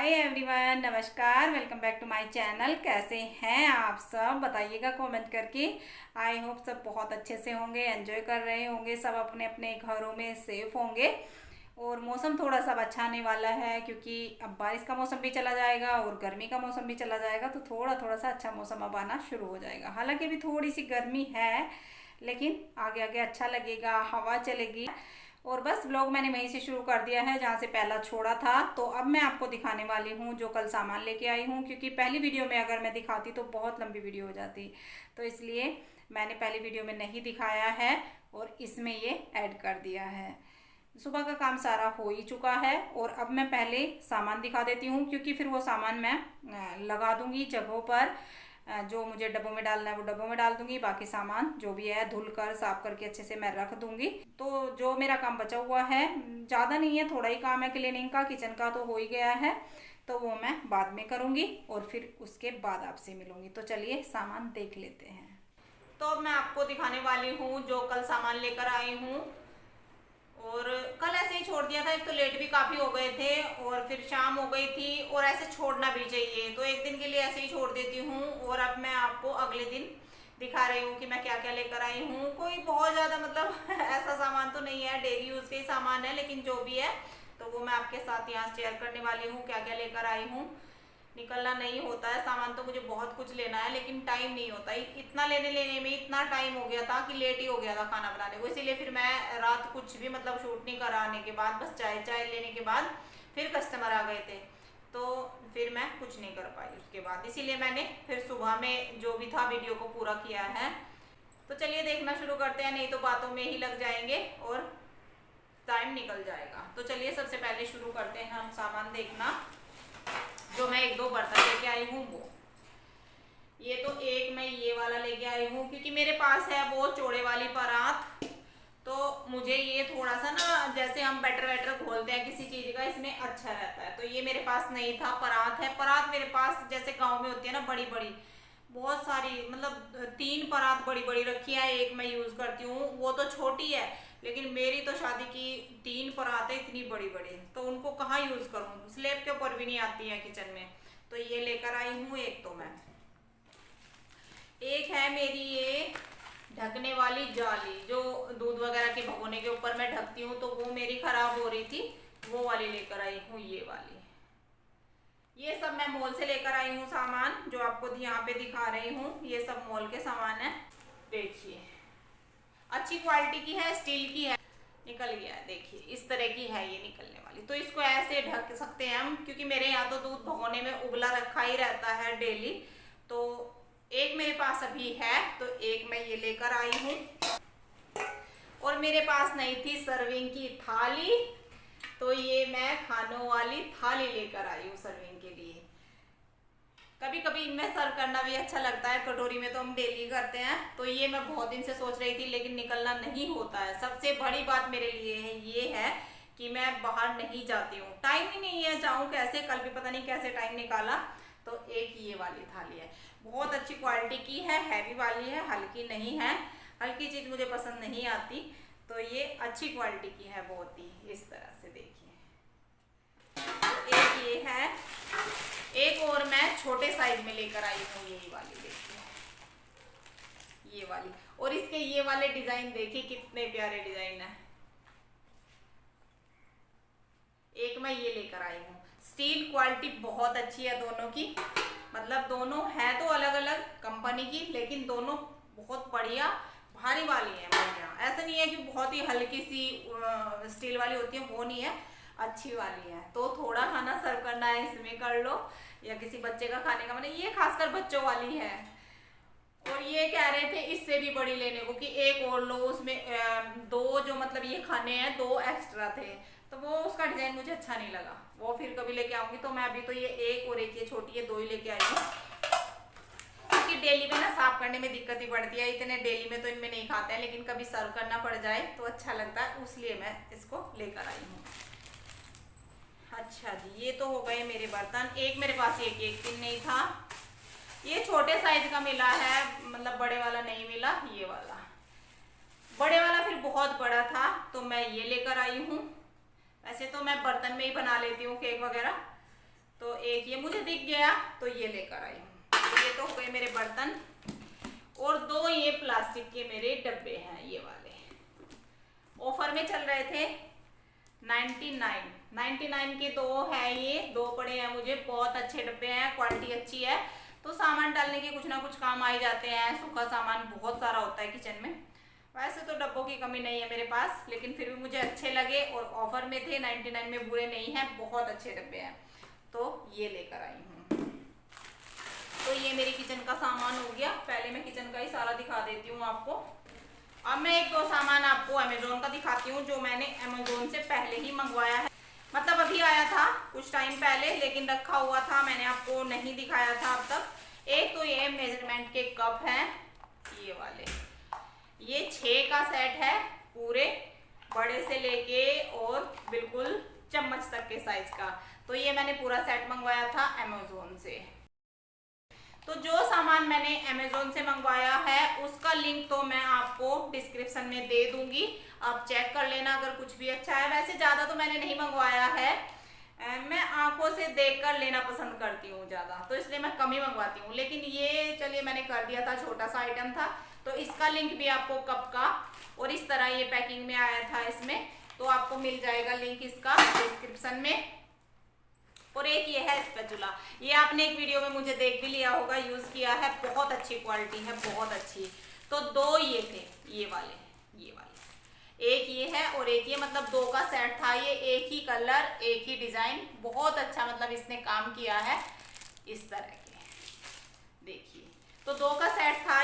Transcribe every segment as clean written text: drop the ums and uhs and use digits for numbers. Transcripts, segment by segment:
हाय everyone, नमस्कार। Welcome back to my channel. कैसे हैं आप सब? बताइएगा कमेंट करके। आई होप सब बहुत अच्छे से होंगे, एंजॉय कर रहे होंगे, सब अपने अपने घरों में सेफ होंगे। और मौसम थोड़ा सा अच्छा आने वाला है क्योंकि अब बारिश का मौसम भी चला जाएगा और गर्मी का मौसम भी चला जाएगा, तो थोड़ा थोड़ा सा अच्छा मौसम अब आना शुरू हो जाएगा। हालांकि अभी थोड़ी सी गर्मी है, लेकिन आगे आगे अच्छा लगेगा, हवा चलेगी। और बस व्लॉग मैंने वहीं से शुरू कर दिया है जहाँ से पहला छोड़ा था। तो अब मैं आपको दिखाने वाली हूँ जो कल सामान लेके आई हूँ, क्योंकि पहली वीडियो में अगर मैं दिखाती तो बहुत लंबी वीडियो हो जाती, तो इसलिए मैंने पहली वीडियो में नहीं दिखाया है और इसमें ये ऐड कर दिया है। सुबह का काम सारा हो ही चुका है और अब मैं पहले सामान दिखा देती हूँ, क्योंकि फिर वो सामान मैं लगा दूंगी जगहों पर। जो मुझे डब्बों में डालना है वो डब्बों में डाल दूंगी, बाकी सामान जो भी है धुल कर साफ करके अच्छे से मैं रख दूंगी। तो जो मेरा काम बचा हुआ है, ज़्यादा नहीं है, थोड़ा ही काम है क्लीनिंग का, किचन का तो हो ही गया है, तो वो मैं बाद में करूँगी और फिर उसके बाद आपसे मिलूँगी। तो चलिए सामान देख लेते हैं। तो मैं आपको दिखाने वाली हूँ जो कल सामान लेकर आई हूँ। और कल ऐसे ही छोड़ दिया था, एक तो लेट भी काफ़ी हो गए थे और फिर शाम हो गई थी, और ऐसे छोड़ना भी चाहिए, तो एक दिन के लिए ऐसे ही छोड़ देती हूँ। और अब मैं आपको अगले दिन दिखा रही हूँ कि मैं क्या क्या लेकर आई हूँ। कोई बहुत ज़्यादा मतलब ऐसा सामान तो नहीं है, डेली यूज़ के ही सामान है, लेकिन जो भी है तो वो मैं आपके साथ यहाँ शेयर करने वाली हूँ क्या क्या लेकर आई हूँ। निकलना नहीं होता है सामान, तो मुझे बहुत कुछ लेना है लेकिन टाइम नहीं होता। इतना लेने लेने में इतना टाइम हो गया था कि लेट ही हो गया था खाना बनाने को, इसीलिए फिर मैं रात कुछ भी मतलब शूट नहीं कराने के बाद, बस चाय चाय लेने के बाद फिर कस्टमर आ गए थे, तो फिर मैं कुछ नहीं कर पाई उसके बाद, इसीलिए मैंने फिर सुबह में जो भी था वीडियो को पूरा किया है। तो चलिए देखना शुरू करते हैं, नहीं तो बातों में ही लग जाएंगे और टाइम निकल जाएगा। तो चलिए सबसे पहले शुरू करते हैं हम सामान देखना। जो मैं एक दो बर्तन लेके आई हूँ वो, ये तो एक मैं ये वाला लेके आई हूँ क्योंकि मेरे पास है वो चौड़े वाली परात, तो मुझे ये थोड़ा सा ना, जैसे हम बैटर वैटर घोलते हैं किसी चीज का, इसमें अच्छा रहता है, तो ये मेरे पास नहीं था। परात है, परात मेरे पास जैसे गांव में होती है ना बड़ी बड़ी, बहुत सारी, मतलब 3 परात बड़ी बड़ी रखी है, एक मैं यूज करती हूँ, वो तो छोटी है, लेकिन मेरी तो शादी की 3 परातें इतनी बड़ी बड़ी, तो उनको कहाँ यूज करूँ, स्लेब के ऊपर भी नहीं आती है किचन में। तो ये लेकर आई हूँ एक, तो मैं एक है मेरी ये ढकने वाली जाली, जो दूध वगैरह के भगोने के ऊपर मैं ढकती हूँ, तो वो मेरी खराब हो रही थी, वो वाली लेकर आई हूँ, ये वाली। ये सब मैं मॉल से लेकर आई हूँ सामान, जो आपको यहाँ पे दिखा रही हूँ, ये सब मॉल के सामान है। देखिए अच्छी क्वालिटी की है, स्टील की है। निकल गया है, देखिए इस तरह की है ये निकलने वाली, तो इसको ऐसे ढक सकते हैं हम, क्योंकि मेरे यहाँ तो दूध भगोने में उबला रखा ही रहता है डेली। तो एक मेरे पास अभी है, तो एक मैं ये लेकर आई हूँ। और मेरे पास नहीं थी सर्विंग की थाली, तो ये मैं खानों वाली थाली लेकर आई हूँ सर्विंग के लिए। कभी कभी इनमें सर्व करना भी अच्छा लगता है, कटोरी में तो हम डेली करते हैं, तो ये मैं बहुत दिन से सोच रही थी लेकिन निकलना नहीं होता है। सबसे बड़ी बात मेरे लिए है ये है कि मैं बाहर नहीं जाती हूँ, टाइम ही नहीं है, जाऊँ कैसे, कल भी पता नहीं कैसे टाइम निकाला। तो एक ये वाली थाली है, बहुत अच्छी क्वालिटी की है, हैवी वाली है, हल्की नहीं है, हल्की चीज मुझे पसंद नहीं आती, तो ये अच्छी क्वालिटी की है बहुत ही। इस तरह से देखिए, तो एक ये है, एक और मैं छोटे साइज में लेकर आई हूँ, यही वाली देखिए, ये वाली। और इसके ये वाले डिजाइन देखिए कितने प्यारे डिजाइन है। एक मैं ये लेकर आई हूँ, स्टील क्वालिटी बहुत अच्छी है दोनों की, मतलब दोनों है तो अलग अलग कंपनी की, लेकिन दोनों बहुत बढ़िया भारी वाली है, बढ़िया। ऐसा नहीं है कि बहुत ही हल्की सी स्टील वाली होती है, वो नहीं है, अच्छी वाली है। तो थोड़ा खाना सर्व करना है इसमें कर लो, या किसी बच्चे का खाने का, मैंने ये खासकर बच्चों वाली है। और ये कह रहे थे इससे भी बड़ी लेने को कि एक और लो, उसमें दो जो मतलब ये खाने हैं, दो एक्स्ट्रा थे, तो वो उसका डिजाइन मुझे अच्छा नहीं लगा, वो फिर कभी लेके आऊंगी। तो मैं अभी तो ये एक और एक ये छोटी है, दो ही लेके आई हूँ, क्योंकि डेली में ना साफ करने में दिक्कत ही पड़ती है, इतने डेली में तो इनमें नहीं खाते हैं, लेकिन कभी सर्व करना पड़ जाए तो अच्छा लगता है, इसलिए मैं इसको लेकर आई हूँ। अच्छा जी, ये तो हो गए मेरे बर्तन। एक मेरे पास एक दिन नहीं था, ये छोटे साइज का मिला है, मतलब बड़े वाला नहीं मिला, ये वाला। बड़े वाला फिर बहुत बड़ा था, तो मैं ये लेकर आई हूँ। वैसे तो मैं बर्तन में ही बना लेती हूँ केक वगैरह, तो एक ये मुझे दिख गया तो ये लेकर आई हूँ। तो ये तो हो गए मेरे बर्तन, और 2 ये प्लास्टिक के मेरे डब्बे हैं, ये वाले ऑफर में चल रहे थे 99 के 2 है, ये 2 पड़े हैं मुझे। बहुत अच्छे डब्बे हैं, क्वालिटी अच्छी है, तो सामान डालने के कुछ ना कुछ काम आ ही जाते हैं। सूखा सामान बहुत सारा होता है किचन में। वैसे तो डब्बों की कमी नहीं है मेरे पास, लेकिन फिर भी मुझे अच्छे लगे और ऑफर में थे, 99 में बुरे नहीं हैं, बहुत अच्छे डब्बे हैं, तो ये लेकर आई हूँ। तो ये मेरी किचन का सामान हो गया। पहले मैं किचन का ही सारा दिखा देती हूँ आपको। अब मैं 1-2 सामान आपको अमेजोन का दिखाती हूँ, जो मैंने अमेजोन से पहले ही मंगवाया है। मतलब अभी आया था कुछ टाइम पहले, लेकिन रखा हुआ था, मैंने आपको नहीं दिखाया था अब तक। एक तो ये मेजरमेंट के कप हैं, ये वाले, ये 6 का सेट है, पूरे बड़े से लेके और बिल्कुल चम्मच तक के साइज का। तो ये मैंने पूरा सेट मंगवाया था अमेजोन से। तो जो सामान मैंने अमेजोन से मंगवाया है उसका लिंक तो मैं आपको डिस्क्रिप्शन में दे दूंगी, आप चेक कर लेना अगर कुछ भी अच्छा है। वैसे ज़्यादा तो मैंने नहीं मंगवाया है, मैं आंखों से देखकर लेना पसंद करती हूँ ज़्यादा, तो इसलिए मैं कम ही मंगवाती हूँ। लेकिन ये चलिए मैंने कर दिया था, छोटा सा आइटम था, तो इसका लिंक भी आपको कप का, और इस तरह ये पैकिंग में आया था इसमें, तो आपको मिल जाएगा लिंक इसका डिस्क्रिप्शन में। और एक ये है स्पैचुला, ये आपने एक वीडियो में मुझे देख भी लिया होगा, यूज किया है, बहुत अच्छी क्वालिटी है, बहुत अच्छी। तो 2 ये थे, ये वाले एक ये है और एक ये, मतलब 2 का सेट था ये, एक ही कलर एक ही डिजाइन, बहुत अच्छा मतलब इसने काम किया है। इस तरह के देखिए, तो 2 का सेट था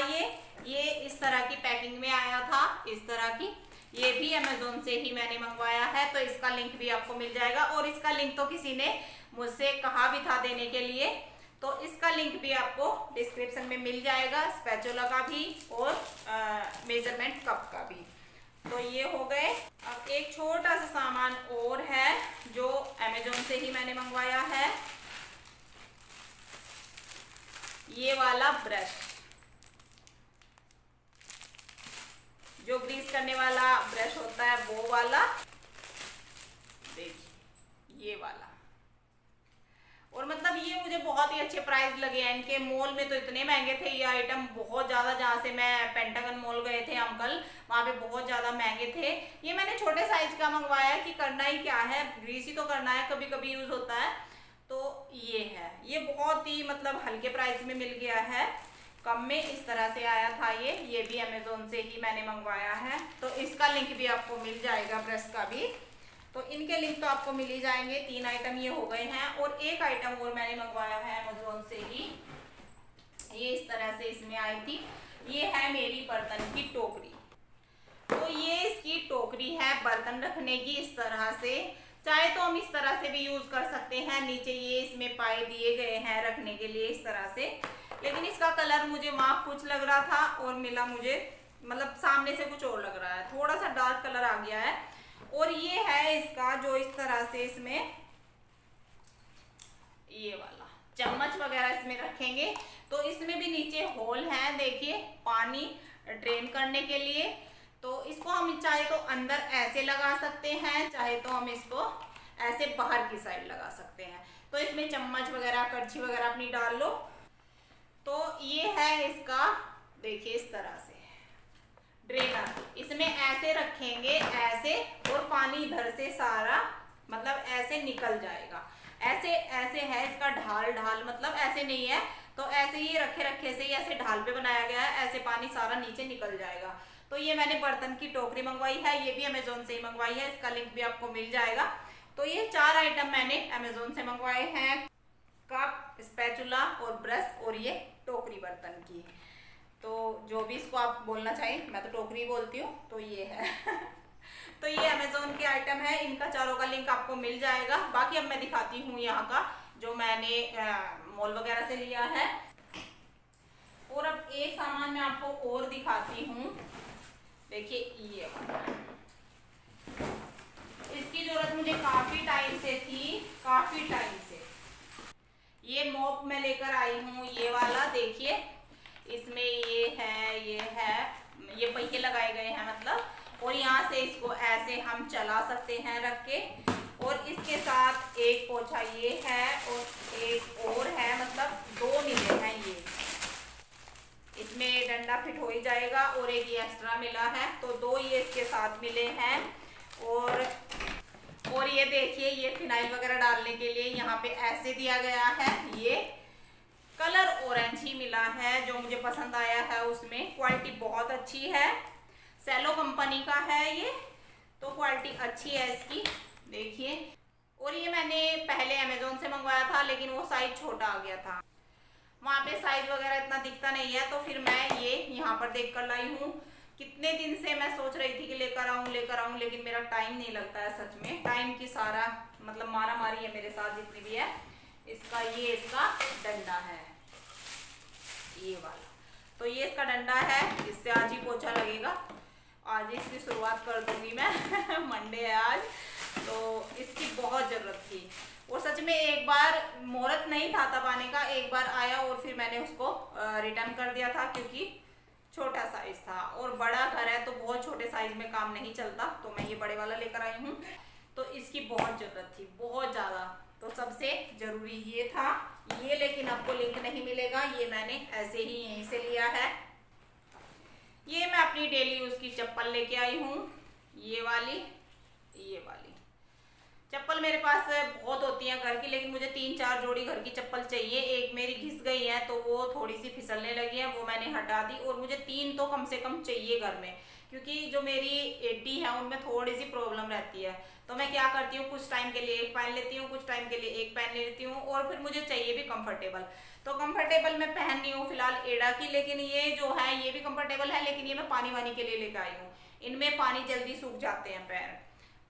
ये इस तरह की पैकिंग में आया था, इस तरह की। ये भी अमेजोन से ही मैंने मंगवाया है, तो इसका लिंक भी आपको मिल जाएगा। और इसका लिंक तो किसी ने मुझसे कहा भी था देने के लिए, तो इसका लिंक भी आपको डिस्क्रिप्शन में मिल जाएगा, स्पैचुला का भी और मेजरमेंट कप का भी। तो ये हो गए। अब एक छोटा सा सामान और है जो अमेजोन से ही मैंने मंगवाया है, ये वाला ब्रश, जो ग्रीस करने वाला ब्रश होता है वो वाला, देखिए ये वाला। और मतलब ये मुझे बहुत ही अच्छे प्राइस लगे हैं इनके। मॉल में तो इतने महंगे थे ये आइटम, बहुत ज्यादा। जहाँ से मैं पेंटागन मॉल गए थे हम कल, वहां पे बहुत ज्यादा महंगे थे। ये मैंने छोटे साइज का मंगवाया कि करना ही क्या है, ग्रीस ही तो करना है, कभी कभी यूज होता है। तो ये है, ये बहुत ही मतलब हल्के प्राइस में मिल गया है, कम में इस तरह से आया था ये भी अमेजोन से ही मैंने मंगवाया है। तो इसका लिंक भी आपको मिल जाएगा, ब्रश का भी। तो इनके लिंक तो आपको मिल ही जाएंगे। 3 आइटम ये हो गए हैं, और एक आइटम और मैंने मंगवाया है अमेजोन से ही, ये इस तरह से इसमें आई थी। ये है मेरी बर्तन की टोकरी। तो ये इसकी टोकरी है बर्तन रखने की, इस तरह से। चाहे तो हम इस तरह से भी यूज कर सकते हैं, नीचे ये इसमें पाए दिए गए हैं रखने के लिए इस तरह से। लेकिन इसका कलर मुझे वहां कुछ लग रहा था और मिला मुझे मतलब सामने से कुछ और लग रहा है, थोड़ा सा डार्क कलर आ गया है। और ये है इसका जो इस तरह से इसमें ये वाला चम्मच वगैरह इसमें रखेंगे, तो इसमें भी नीचे होल है, देखिए, पानी ड्रेन करने के लिए। तो इसको हम चाहे तो अंदर ऐसे लगा सकते हैं, चाहे तो हम इसको ऐसे बाहर की साइड लगा सकते हैं। तो इसमें चम्मच वगैरह कड़छी वगैरह अपनी डाल लो। तो ये है इसका, देखिए इस तरह से ड्रेनर, इसमें ऐसे रखेंगे ऐसे, और पानी इधर से सारा मतलब ऐसे निकल जाएगा। ऐसे ऐसे है इसका ढाल मतलब ऐसे नहीं है, तो ऐसे ही रखे से ही ऐसे ढाल पे बनाया गया है, ऐसे पानी सारा नीचे निकल जाएगा। तो ये मैंने बर्तन की टोकरी मंगवाई है, ये भी अमेजोन से ही मंगवाई है, इसका लिंक भी आपको मिल जाएगा। तो ये 4 आइटम मैंने अमेजोन से मंगवाए हैं, कप, स्पैचुला और ब्रश, और ये टोकरी बर्तन की। तो जो भी इसको आप बोलना चाहिए, मैं तो टोकरी बोलती हूँ, तो ये है। तो ये अमेजोन के आइटम है, इनका चारों का लिंक आपको मिल जाएगा। बाकी अब मैं दिखाती हूँ यहाँ का जो मैंने मॉल वगैरह से लिया है। और अब एक सामान मैं आपको और दिखाती हूँ, देखिए ये वाला। इसकी जरूरत मुझे काफी टाइम से थी, काफी टाइम से। ये मॉप मैं लेकर आई हूँ, ये वाला देखिए, इसमें ये पहिए लगाए गए हैं मतलब, और यहाँ से इसको ऐसे हम चला सकते हैं रख के। और इसके साथ एक पोछा ये है, और डंडा फिट हो ही जाएगा। और एक ये एक्स्ट्रा मिला है, तो 2 ये इसके साथ मिले हैं। और ये देखिए, ये फिनाइल वगैरह डालने के लिए यहाँ पे ऐसे दिया गया है। ये कलर ऑरेंज ही मिला है जो मुझे पसंद आया है। उसमें क्वालिटी बहुत अच्छी है, सेलो कंपनी का है ये, तो क्वालिटी अच्छी है इसकी, देखिए। और ये मैंने पहले अमेजोन से मंगवाया था, लेकिन वो साइज छोटा आ गया था, वहाँ पे साइज वगैरह इतना दिखता नहीं है, तो फिर मैं ये यहाँ पर देख कर लाई हूँ। कितने दिन से मैं सोच रही थी कि लेकर आऊँ, लेकिन मेरा टाइम नहीं लगता है। सच में टाइम की सारा मतलब मारा मारी है मेरे साथ जितनी भी है। इसका डंडा है ये वाला, तो ये इसका डंडा है, इससे आज ही पोछा लगेगा। आज इसकी शुरुआत कर दूंगी मैं मंडे है आज, तो इसकी बहुत ज़रूरत थी। और सच में एक बार मुहूर्त नहीं था तब आने का, एक बार आया और फिर मैंने उसको रिटर्न कर दिया था, क्योंकि छोटा साइज था। और बड़ा घर है तो बहुत छोटे साइज में काम नहीं चलता, तो मैं ये बड़े वाला लेकर आई हूँ। तो इसकी बहुत ज़रूरत थी, बहुत ज़्यादा, तो सबसे ज़रूरी ये था ये। लेकिन आपको लिंक नहीं मिलेगा, ये मैंने ऐसे ही यहीं से लिया है। ये मैं अपनी डेली यूज़ की चप्पल लेके आई हूँ, ये वाली चप्पल मेरे पास बहुत होती हैं घर की, लेकिन मुझे 3-4 जोड़ी घर की चप्पल चाहिए। एक मेरी घिस गई है तो वो थोड़ी सी फिसलने लगी है, वो मैंने हटा दी। और मुझे 3 तो कम से कम चाहिए घर में, क्योंकि जो मेरी एडी है उनमें थोड़ी सी प्रॉब्लम रहती है। तो मैं क्या करती हूँ, कुछ टाइम के लिए एक पहन लेती हूँ, कुछ टाइम के लिए एक पहन लेती हूँ, और फिर मुझे चाहिए भी कंफर्टेबल। तो कंफर्टेबल मैं पहन रही हूँ फिलहाल एडा की, लेकिन ये जो है ये भी कंफर्टेबल है, लेकिन ये मैं पानी वानी के लिए लेकर आई हूँ। इनमें पानी जल्दी सूख जाते हैं पैर,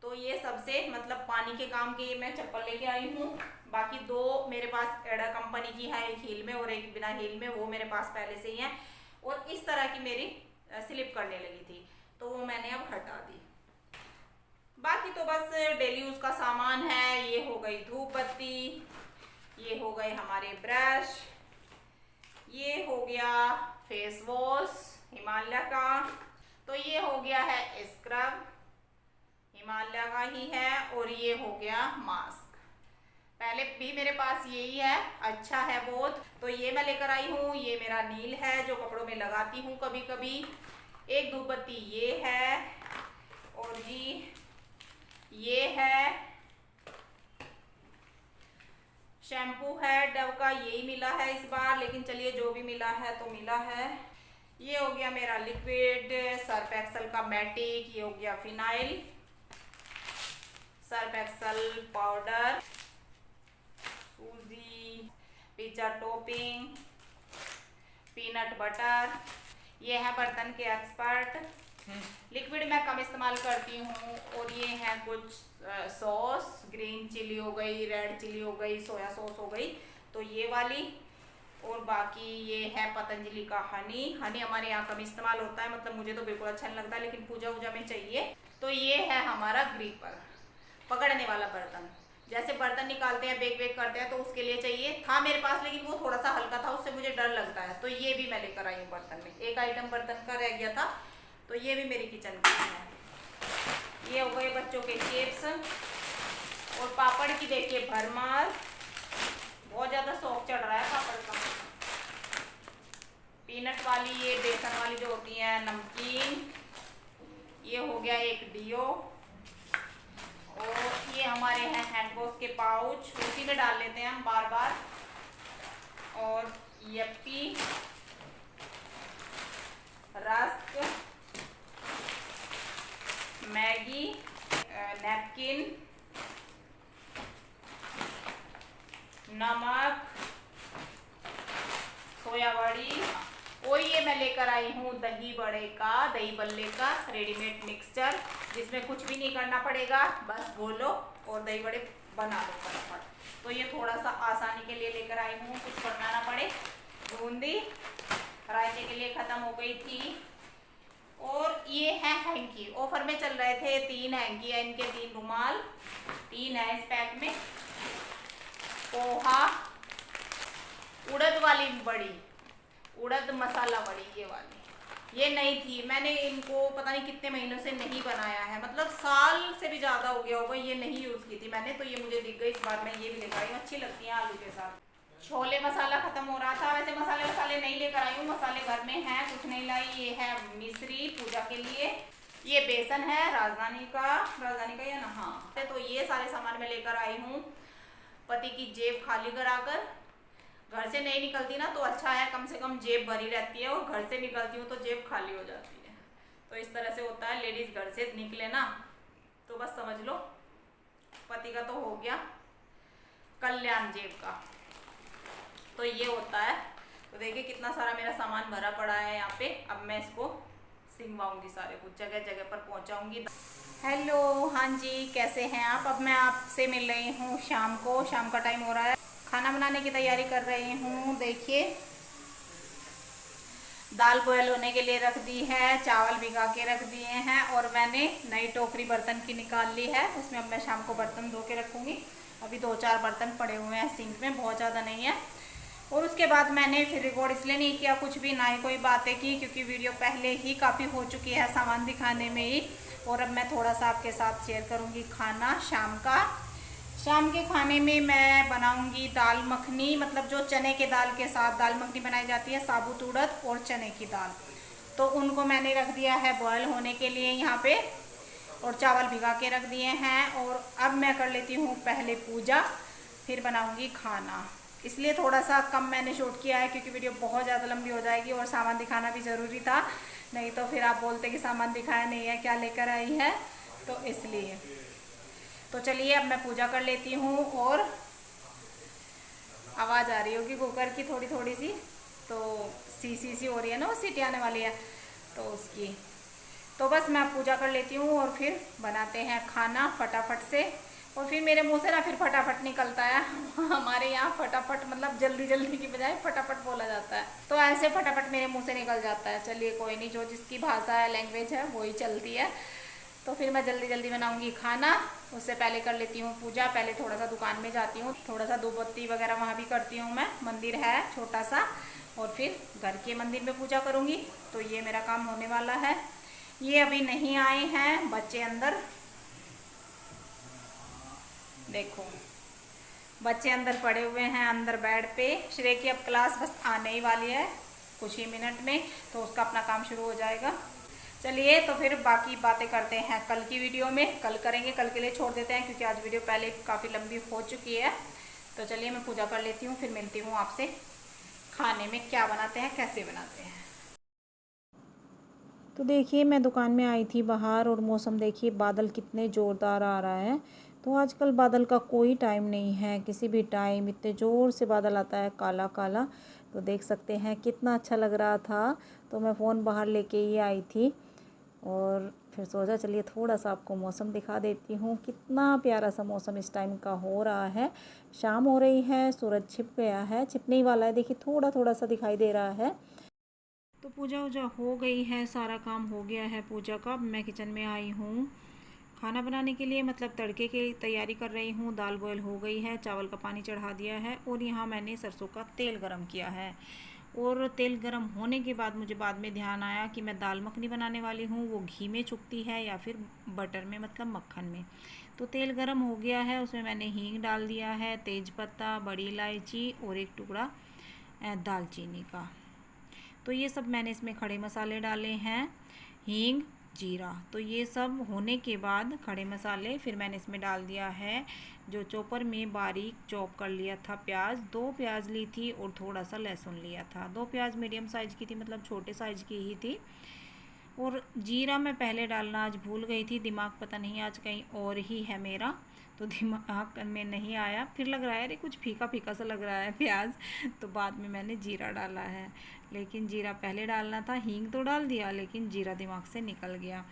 तो ये सबसे मतलब पानी के काम की मैं चप्पल लेके आई हूँ। बाकी 2 मेरे पास एडा कंपनी की है, एक हील में और एक बिना हील में, वो मेरे पास पहले से ही है। और इस तरह की मेरी स्लिप करने लगी थी, तो वो मैंने अब हटा दी। बाकी तो बस डेली यूज का सामान है। ये हो गई धूप बत्ती, ये हो गए हमारे ब्रश, ये हो गया फेस वॉश हिमालय का, तो ये हो गया है स्क्रब हिमालय का ही है, और ये हो गया मास्क। पहले भी मेरे पास यही है, अच्छा है बहुत, तो ये मैं लेकर आई हूँ। ये मेरा नील है जो कपड़ों में लगाती हूँ कभी कभी। एक धूप बत्ती ये है, और जी ये है शैम्पू है डव का, यही मिला है इस बार, लेकिन चलिए जो भी मिला है तो मिला है। ये हो गया मेरा लिक्विड सर्फ एक्सल का मैटिक, ये हो गया फिनाइल, सर्फ एक्सल पाउडर, सूजी, पिज्जा टॉपिंग, पीनट बटर। ये है बर्तन के एक्सपर्ट। लिक्विड मैं कम इस्तेमाल करती हूँ। और ये है कुछ सॉस, ग्रीन चिली हो गई, रेड चिली हो गई, सोया सॉस हो गई, तो ये वाली। और बाकी ये है पतंजलि का हनी हमारे यहाँ कम इस्तेमाल होता है, मतलब मुझे तो बिल्कुल अच्छा नहीं लगता, लेकिन पूजा वूजा में चाहिए। तो ये है हमारा ग्रीपर, पकड़ने वाला बर्तन, जैसे बर्तन निकालते हैं बेक वेक करते हैं, तो उसके लिए चाहिए था मेरे पास, लेकिन वो थोड़ा सा हल्का था, उससे मुझे डर लगता है, तो ये भी मैं लेकर आई हूँ बर्तन में। एक आइटम बर्तन का रह गया था, तो ये भी मेरी किचन की है। ये हो गए बच्चों के चिप्स, और पापड़ की देखिए भरमार, बहुत ज़्यादा शौक चढ़ रहा है पापड़ का। पीनट वाली, ये बेसन वाली जो होती है नमकीन, ये हो गया एक डियो, और ये हमारे हैं हैंड वॉश के पाउच, उसी में डाल लेते हैं हम बार बार। और यप्पी, रस्क, मैगी, नैपकिन, नमक, सोया बड़ी। और ये मैं लेकर आई हूँ दही बड़े का, दही बल्ले का रेडीमेड मिक्सचर, जिसमें कुछ भी नहीं करना पड़ेगा, बस घोलो और दही बड़े बना लो फटाफट। तो ये थोड़ा सा आसानी के लिए लेकर आई हूँ, कुछ करना ना पड़े। बूंदी रायते के लिए ख़त्म हो गई थी। और ये है हैंकी, ऑफर में चल रहे थे, 3 हैंकी है इनके, 3 रुमाल, 3 है इस पैक में। पोहा, उड़द वाली बड़ी, उड़द मसाला बड़ी, ये वाली, ये नहीं थी, मैंने इनको पता नहीं कितने महीनों से नहीं बनाया है, मतलब साल से भी ज़्यादा हो गया होगा, ये नहीं यूज़ की थी मैंने, तो ये मुझे दिख गई, इस बार मैं ये भी लेकर आई हूँ, अच्छी लगती हैं आलू के साथ। छोले मसाला ख़त्म हो रहा था, वैसे मसाले वसाले नहीं लेकर आई हूँ, मसाले घर में हैं, कुछ नहीं ये है मिश्री पूजा के लिए, ये बेसन है राजधानी का या ना, हाँ। तो ये सारे सामान मैं लेकर आई हूँ। पति की जेब खाली कराकर, घर से नहीं निकलती ना तो अच्छा है, कम से कम जेब भरी रहती है, और घर से निकलती हूँ तो जेब खाली हो जाती है। तो इस तरह से होता है, लेडीज घर से निकले ना तो बस समझ लो पति का तो हो गया कल्याण जेब का। तो ये होता है। तो देखिए कितना सारा मेरा सामान भरा पड़ा है यहाँ पे। अब मैं इसको सिंगवाऊंगी, सारे कुछ जगह जगह पर पहुँचाऊंगी। हेलो, हाँ जी, कैसे हैं आप? अब मैं आपसे मिल रही हूँ शाम को, शाम का टाइम हो रहा है, खाना बनाने की तैयारी कर रही हूँ। देखिए दाल बॉयल होने के लिए रख दी है, चावल भिगा के रख दिए हैं, और मैंने नई टोकरी बर्तन की निकाल ली है, उसमें अब मैं शाम को बर्तन धो के रखूँगी। अभी 2-4 बर्तन पड़े हुए हैं सिंक में, बहुत ज़्यादा नहीं है। और उसके बाद मैंने फिर रिकॉर्ड इसलिए नहीं किया कुछ भी, ना ही कोई बातें की, क्योंकि वीडियो पहले ही काफ़ी हो चुकी है सामान दिखाने में ही। और अब मैं थोड़ा सा आपके साथ शेयर करूँगी खाना शाम का। शाम के खाने में मैं बनाऊंगी दाल मखनी, मतलब जो चने के दाल के साथ दाल मखनी बनाई जाती है, साबुत उड़द और चने की दाल। तो उनको मैंने रख दिया है बॉयल होने के लिए यहाँ पे, और चावल भिगा के रख दिए हैं। और अब मैं कर लेती हूँ पहले पूजा, फिर बनाऊंगी खाना। इसलिए थोड़ा सा कम मैंने शूट किया है, क्योंकि वीडियो बहुत ज़्यादा लंबी हो जाएगी, और सामान दिखाना भी ज़रूरी था, नहीं तो फिर आप बोलते कि सामान दिखाया नहीं है, क्या लेकर आई है, तो इसलिए। तो चलिए अब मैं पूजा कर लेती हूँ। और आवाज़ आ रही होगी कुकर की थोड़ी थोड़ी सी, तो सी हो रही है ना, वो सीटी आने वाली है तो उसकी। तो बस मैं पूजा कर लेती हूँ और फिर बनाते हैं खाना फटाफट से। और फिर मेरे मुंह से ना फिर फटाफट निकलता है हमारे यहाँ फटाफट मतलब जल्दी जल्दी की बजाय फटाफट बोला जाता है, तो ऐसे फटाफट मेरे मुंह से निकल जाता है। चलिए कोई नहीं, जो जिसकी भाषा है, लैंग्वेज है, वही चलती है। तो फिर मैं जल्दी जल्दी बनाऊंगी खाना, उससे पहले कर लेती हूँ पूजा। पहले थोड़ा सा दुकान में जाती हूँ, थोड़ा सा धूप बत्ती वगैरह वहाँ भी करती हूँ मैं, मंदिर है छोटा सा, और फिर घर के मंदिर में पूजा करूँगी। तो ये मेरा काम होने वाला है। ये अभी नहीं आए हैं बच्चे अंदर, देखो बच्चे अंदर पड़े हुए हैं अंदर बेड पे। श्रेय की अब क्लास बस आने ही वाली है कुछ ही मिनट में, तो उसका अपना काम शुरू हो जाएगा। चलिए तो फिर बाकी बातें करते हैं कल की वीडियो में, कल करेंगे, कल के लिए छोड़ देते हैं, क्योंकि आज वीडियो पहले काफ़ी लंबी हो चुकी है। तो चलिए मैं पूजा कर लेती हूँ, फिर मिलती हूँ आपसे खाने में क्या बनाते हैं, कैसे बनाते हैं। तो देखिए मैं दुकान में आई थी बाहर, और मौसम देखिए बादल कितने ज़ोरदार आ रहा है। तो आजकल बादल का कोई टाइम नहीं है, किसी भी टाइम इतने ज़ोर से बादल आता है काला काला। तो देख सकते हैं कितना अच्छा लग रहा था। तो मैं फ़ोन बाहर लेके ही आई थी, और फिर सोचा चलिए थोड़ा सा आपको मौसम दिखा देती हूँ। कितना प्यारा सा मौसम इस टाइम का हो रहा है। शाम हो रही है, सूरज छिप गया है, छिपने ही वाला है, देखिए थोड़ा थोड़ा सा दिखाई दे रहा है। तो पूजा वूजा हो गई है, सारा काम हो गया है पूजा का। अब मैं किचन में आई हूँ खाना बनाने के लिए, मतलब तड़के की तैयारी कर रही हूँ। दाल बॉयल हो गई है, चावल का पानी चढ़ा दिया है, और यहाँ मैंने सरसों का तेल गरम किया है। और तेल गरम होने के बाद मुझे बाद में ध्यान आया कि मैं दाल मखनी बनाने वाली हूँ, वो घी में छुकती है या फिर बटर में, मतलब मक्खन में। तो तेल गरम हो गया है, उसमें मैंने हींग डाल दिया है, तेज़पत्ता, बड़ी इलायची और एक टुकड़ा दालचीनी का। तो ये सब मैंने इसमें खड़े मसाले डाले हैं, हींग, जीरा। तो ये सब होने के बाद खड़े मसाले फिर मैंने इसमें डाल दिया है जो चॉपर में बारीक चॉप कर लिया था प्याज। 2 प्याज ली थी और थोड़ा सा लहसुन लिया था। 2 प्याज मीडियम साइज़ की थी, मतलब छोटे साइज़ की ही थी। और जीरा मैं पहले डालना आज भूल गई थी, दिमाग पता नहीं आज कहीं और ही है मेरा, तो दिमाग में नहीं आया। फिर लग रहा है अरे कुछ फीका फीका सा लग रहा है प्याज, तो बाद में मैंने जीरा डाला है। लेकिन जीरा पहले डालना था, हींग तो डाल दिया लेकिन जीरा दिमाग से निकल गया।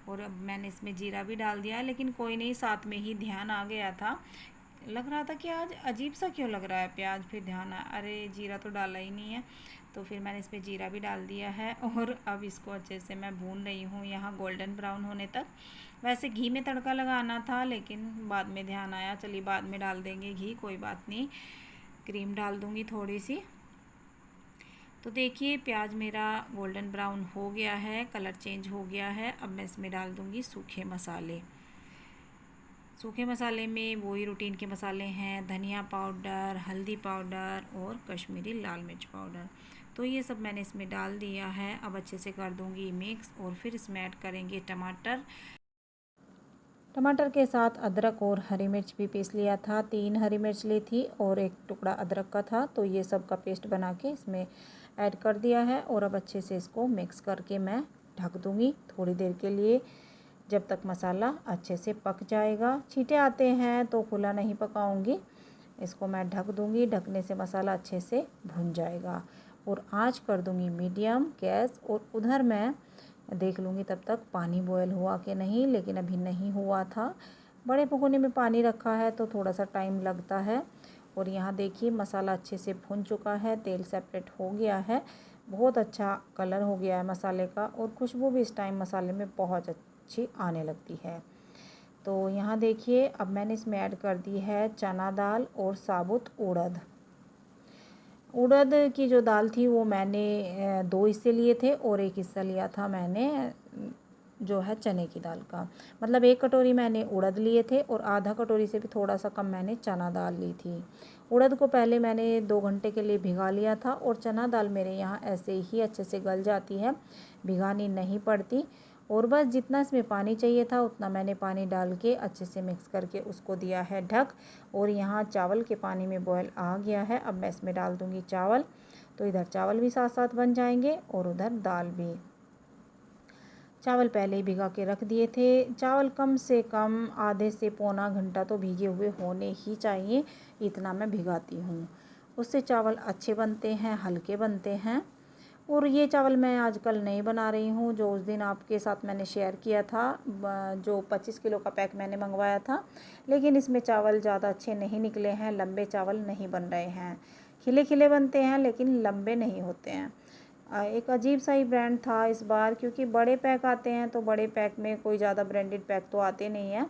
और अब मैंने इसमें जीरा भी डाल दिया है, लेकिन कोई नहीं, साथ में ही ध्यान आ गया था। लग रहा था कि आज अजीब सा क्यों लग रहा है प्याज, फिर ध्यान आया अरे जीरा तो डाला ही नहीं है। तो फिर मैंने इसमें जीरा भी डाल दिया है, और अब इसको अच्छे से मैं भून रही हूँ यहाँ गोल्डन ब्राउन होने तक। वैसे घी में तड़का लगाना था, लेकिन बाद में ध्यान आया चलिए बाद में डाल देंगे घी, कोई बात नहीं, क्रीम डाल दूँगी थोड़ी सी। तो देखिए प्याज मेरा गोल्डन ब्राउन हो गया है, कलर चेंज हो गया है। अब मैं इसमें डाल दूँगी सूखे मसाले। सूखे मसाले में वही रूटीन के मसाले हैं, धनिया पाउडर, हल्दी पाउडर और कश्मीरी लाल मिर्च पाउडर। तो ये सब मैंने इसमें डाल दिया है। अब अच्छे से कर दूँगी मिक्स और फिर इसमें ऐड करेंगे टमाटर। टमाटर के साथ अदरक और हरी मिर्च भी पीस लिया था। 3 हरी मिर्च ली थी और 1 टुकड़ा अदरक का था। तो ये सब का पेस्ट बना के इसमें ऐड कर दिया है और अब अच्छे से इसको मिक्स करके मैं ढक दूँगी थोड़ी देर के लिए, जब तक मसाला अच्छे से पक जाएगा। छींटे आते हैं तो खुला नहीं पकाऊंगी, इसको मैं ढक दूँगी। ढकने से मसाला अच्छे से भुन जाएगा और आँच कर दूँगी मीडियम गैस। और उधर मैं देख लूँगी तब तक पानी बॉयल हुआ कि नहीं, लेकिन अभी नहीं हुआ था। बड़े भगोने में पानी रखा है तो थोड़ा सा टाइम लगता है। और यहाँ देखिए मसाला अच्छे से भुन चुका है, तेल सेपरेट हो गया है, बहुत अच्छा कलर हो गया है मसाले का और खुशबू भी इस टाइम मसाले में बहुत अच्छी आने लगती है। तो यहाँ देखिए अब मैंने इसमें ऐड कर दी है चना दाल और साबुत उड़द। उड़द की जो दाल थी वो मैंने 2 हिस्से लिए थे और 1 हिस्सा लिया था मैंने जो है चने की दाल का। मतलब 1 कटोरी मैंने उड़द लिए थे और आधा कटोरी से भी थोड़ा सा कम मैंने चना दाल ली थी। उड़द को पहले मैंने 2 घंटे के लिए भिगा लिया था और चना दाल मेरे यहाँ ऐसे ही अच्छे से गल जाती है, भिगानी नहीं पड़ती। और बस जितना इसमें पानी चाहिए था उतना मैंने पानी डाल के अच्छे से मिक्स करके उसको दिया है ढक। और यहाँ चावल के पानी में बॉयल आ गया है। अब मैं इसमें डाल दूँगी चावल, तो इधर चावल भी साथ साथ बन जाएंगे और उधर दाल भी। चावल पहले ही भिगा के रख दिए थे। चावल कम से कम आधे से पौना घंटा तो भीगे हुए होने ही चाहिए, इतना मैं भिगाती हूँ। उससे चावल अच्छे बनते हैं, हल्के बनते हैं। और ये चावल मैं आजकल नहीं बना रही हूँ, जो उस दिन आपके साथ मैंने शेयर किया था, जो 25 किलो का पैक मैंने मंगवाया था। लेकिन इसमें चावल ज़्यादा अच्छे नहीं निकले हैं, लंबे चावल नहीं बन रहे हैं। खिले खिले बनते हैं लेकिन लंबे नहीं होते हैं। एक अजीब सा ही ब्रांड था इस बार, क्योंकि बड़े पैक आते हैं तो बड़े पैक में कोई ज़्यादा ब्रांडेड पैक तो आते नहीं हैं।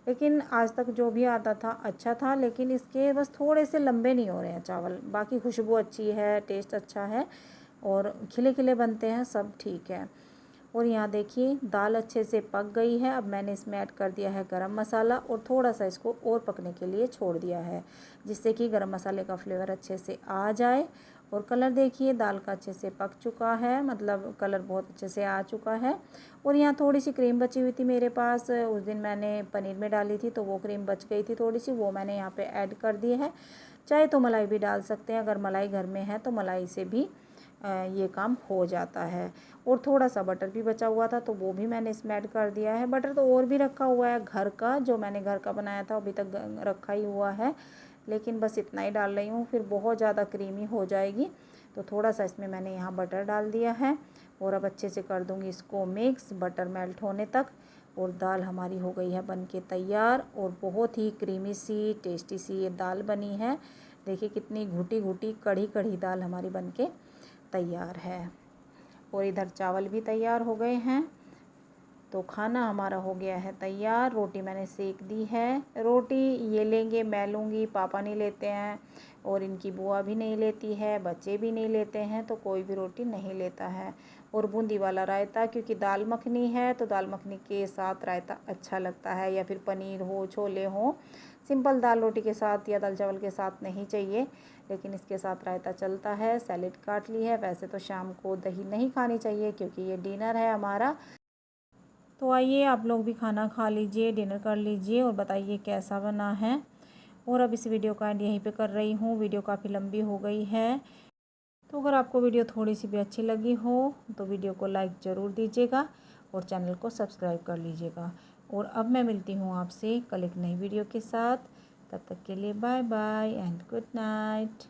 लेकिन आज तक जो भी आता था अच्छा था, लेकिन इसके बस थोड़े से लंबे नहीं हो रहे हैं चावल। बाकी खुशबू अच्छी है, टेस्ट अच्छा है और खिले खिले बनते हैं, सब ठीक है। और यहाँ देखिए दाल अच्छे से पक गई है। अब मैंने इसमें ऐड कर दिया है गरम मसाला और थोड़ा सा इसको और पकने के लिए छोड़ दिया है, जिससे कि गरम मसाले का फ्लेवर अच्छे से आ जाए। और कलर देखिए दाल का अच्छे से पक चुका है, मतलब कलर बहुत अच्छे से आ चुका है। और यहाँ थोड़ी सी क्रीम बची हुई थी मेरे पास, उस दिन मैंने पनीर में डाली थी तो वो क्रीम बच गई थी थोड़ी सी, वो मैंने यहाँ पे ऐड कर दी है। चाहे तो मलाई भी डाल सकते हैं, अगर मलाई घर में है तो मलाई से भी ये काम हो जाता है। और थोड़ा सा बटर भी बचा हुआ था तो वो भी मैंने इसमें ऐड कर दिया है। बटर तो और भी रखा हुआ है घर का, जो मैंने घर का बनाया था अभी तक रखा ही हुआ है, लेकिन बस इतना ही डाल रही हूँ, फिर बहुत ज़्यादा क्रीमी हो जाएगी। तो थोड़ा सा इसमें मैंने यहाँ बटर डाल दिया है और अब अच्छे से कर दूँगी इसको मिक्स बटर मेल्ट होने तक। और दाल हमारी हो गई है बन के तैयार और बहुत ही क्रीमी सी टेस्टी सी ये दाल बनी है। देखिए कितनी घुटी घुटी कढ़ी कढ़ी दाल हमारी बन के तैयार है। और इधर चावल भी तैयार हो गए हैं। तो खाना हमारा हो गया है तैयार। रोटी मैंने सेक दी है। रोटी ये लेंगे, मैं लूँगी, पापा नहीं लेते हैं और इनकी बुआ भी नहीं लेती है, बच्चे भी नहीं लेते हैं, तो कोई भी रोटी नहीं लेता है। और बूंदी वाला रायता, क्योंकि दाल मखनी है तो दाल मखनी के साथ रायता अच्छा लगता है, या फिर पनीर हो, छोले हो। सिंपल दाल रोटी के साथ या दाल चावल के साथ नहीं चाहिए, लेकिन इसके साथ रायता चलता है। सैलेड काट ली है। वैसे तो शाम को दही नहीं खानी चाहिए क्योंकि ये डिनर है हमारा। तो आइए आप लोग भी खाना खा लीजिए, डिनर कर लीजिए और बताइए कैसा बना है। और अब इस वीडियो का एंड यहीं पे कर रही हूँ, वीडियो काफ़ी लंबी हो गई है। तो अगर आपको वीडियो थोड़ी सी भी अच्छी लगी हो तो वीडियो को लाइक ज़रूर दीजिएगा और चैनल को सब्सक्राइब कर लीजिएगा। और अब मैं मिलती हूँ आपसे कल एक नई वीडियो के साथ। तब तक के लिए bye bye and good night.